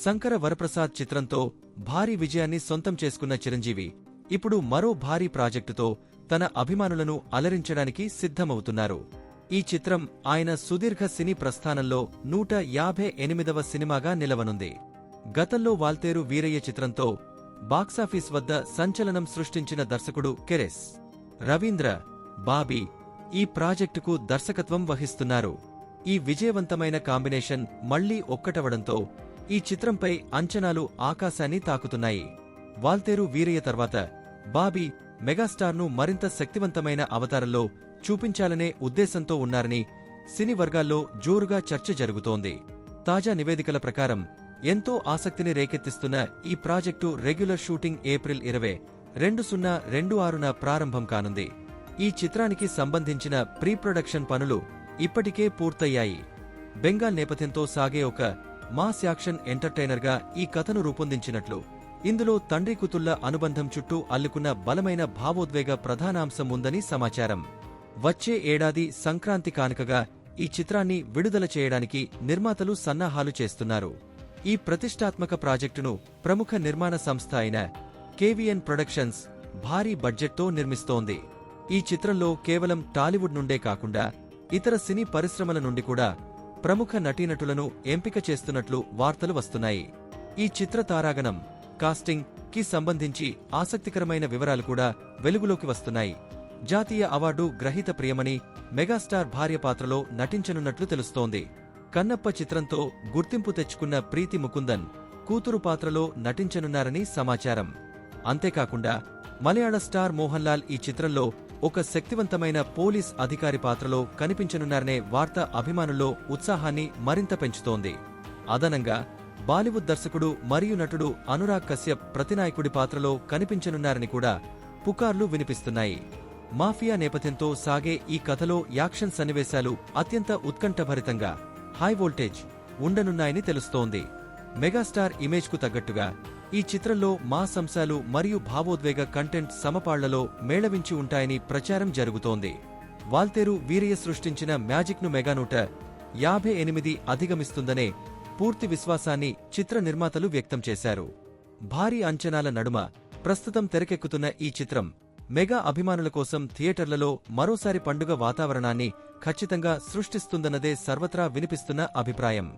శంకర వరప్రసాద్ చిత్రంతో భారీ విజయాన్ని సొంతం చేసుకున్న చిరంజీవి ఇప్పుడు మరో భారీ ప్రాజెక్టుతో తన అభిమానులను అలరించడానికి సిద్ధమవుతున్నారు. ఈ చిత్రం ఆయన సుదీర్ఘ సినీ ప్రస్థానంలో 158వ సినిమాగా నిలవనుంది. గతంలో వాల్తేరు వీరయ్య చిత్రంతో బాక్సాఫీస్ వద్ద సంచలనం సృష్టించిన దర్శకుడు కెరెస్ రవీంద్ర బాబీ ఈ ప్రాజెక్టుకు దర్శకత్వం వహిస్తున్నారు. ఈ విజయవంతమైన కాంబినేషన్ మళ్లీ ఒక్కటవడంతో ఈ చిత్రంపై అంచనాలు ఆకాశాన్ని తాకుతున్నాయి. వాల్తేరు వీరయ్య తర్వాత బాబీ మెగాస్టార్ను మరింత శక్తివంతమైన అవతారంలో చూపించాలనే ఉద్దేశంతో ఉన్నారని సినీ వర్గాల్లో జోరుగా చర్చ జరుగుతోంది. తాజా నివేదికల ప్రకారం ఎంతో ఆసక్తిని రేకెత్తిస్తున్న ఈ ప్రాజెక్టు రెగ్యులర్ షూటింగ్ ఏప్రిల్ 20, 2026న ప్రారంభం కానుంది. ఈ చిత్రానికి సంబంధించిన ప్రీ ప్రొడక్షన్ పనులు ఇప్పటికే పూర్తయ్యాయి. బెంగాల్ నేపథ్యంతో సాగే ఒక మాస్ యాక్షన్ ఎంటర్టైనర్గా ఈ కథను రూపొందించినట్లు, ఇందులో తండ్రి కూతుళ్ల అనుబంధం చుట్టూ అల్లుకున్న బలమైన భావోద్వేగ ప్రధానాంశం ఉందని సమాచారం. వచ్చే ఏడాది సంక్రాంతి కానుకగా ఈ చిత్రాన్ని విడుదల చేయడానికి నిర్మాతలు సన్నాహాలు చేస్తున్నారు. ఈ ప్రతిష్టాత్మక ప్రాజెక్టును ప్రముఖ నిర్మాణ సంస్థ అయిన కేవీఎన్ ప్రొడక్షన్స్ భారీ బడ్జెట్తో నిర్మిస్తోంది. ఈ చిత్రంలో కేవలం టాలీవుడ్ నుండే కాకుండా ఇతర సినీ పరిశ్రమల నుండి కూడా ప్రముఖ నటీనటులను ఎంపిక చేస్తున్నట్లు వార్తలు వస్తున్నాయి. ఈ చిత్ర తారాగణం, కాస్టింగ్ కి సంబంధించి ఆసక్తికరమైన వివరాలు కూడా వెలుగులోకి వస్తున్నాయి. జాతీయ అవార్డు గ్రహీత ప్రియమణి మెగాస్టార్ భార్య పాత్రలో నటించనున్నట్లు తెలుస్తోంది. కన్నప్ప చిత్రంతో గుర్తింపు తెచ్చుకున్న ప్రీతి ముకుందన్ కూతురు పాత్రలో నటించనున్నారని సమాచారం. అంతేకాకుండా మలయాళ స్టార్ మోహన్ లాల్ ఈ చిత్రంలో ఒక శక్తివంతమైన పోలీస్ అధికారి పాత్రలో కనిపించనున్నారనే వార్త అభిమానుల్లో ఉత్సాహాన్ని మరింత పెంచుతోంది. అదనంగా బాలీవుడ్ దర్శకుడు మరియు నటుడు అనురాగ్ కశ్యప్ ప్రతినాయకుడి పాత్రలో కనిపించనున్నారని కూడా పుకార్లు వినిపిస్తున్నాయి. మాఫియా నేపథ్యంతో సాగే ఈ కథలో యాక్షన్ సన్నివేశాలు అత్యంత ఉత్కంఠభరితంగా హై వోల్టేజ్ ఉండనున్నాయని తెలుస్తోంది. మెగాస్టార్ ఇమేజ్కు తగ్గట్టుగా ఈ చిత్రంలో మాస్ అంశాలు మరియు భావోద్వేగ కంటెంట్ సమపాళ్లలో మేళవించి ఉంటాయని ప్రచారం జరుగుతోంది. వాల్తేరు వీరయ్య సృష్టించిన మ్యాజిక్ను మెగా 158 అధిగమిస్తుందనే పూర్తి విశ్వాసాన్ని చిత్ర నిర్మాతలు వ్యక్తం చేశారు. భారీ అంచనాల నడుమ ప్రస్తుతం తెరకెక్కుతున్న ఈ చిత్రం మెగా అభిమానుల కోసం థియేటర్లలో మరోసారి పండుగ వాతావరణాన్ని ఖచ్చితంగా సృష్టిస్తుందన్నదే సర్వత్రా వినిపిస్తున్న అభిప్రాయం.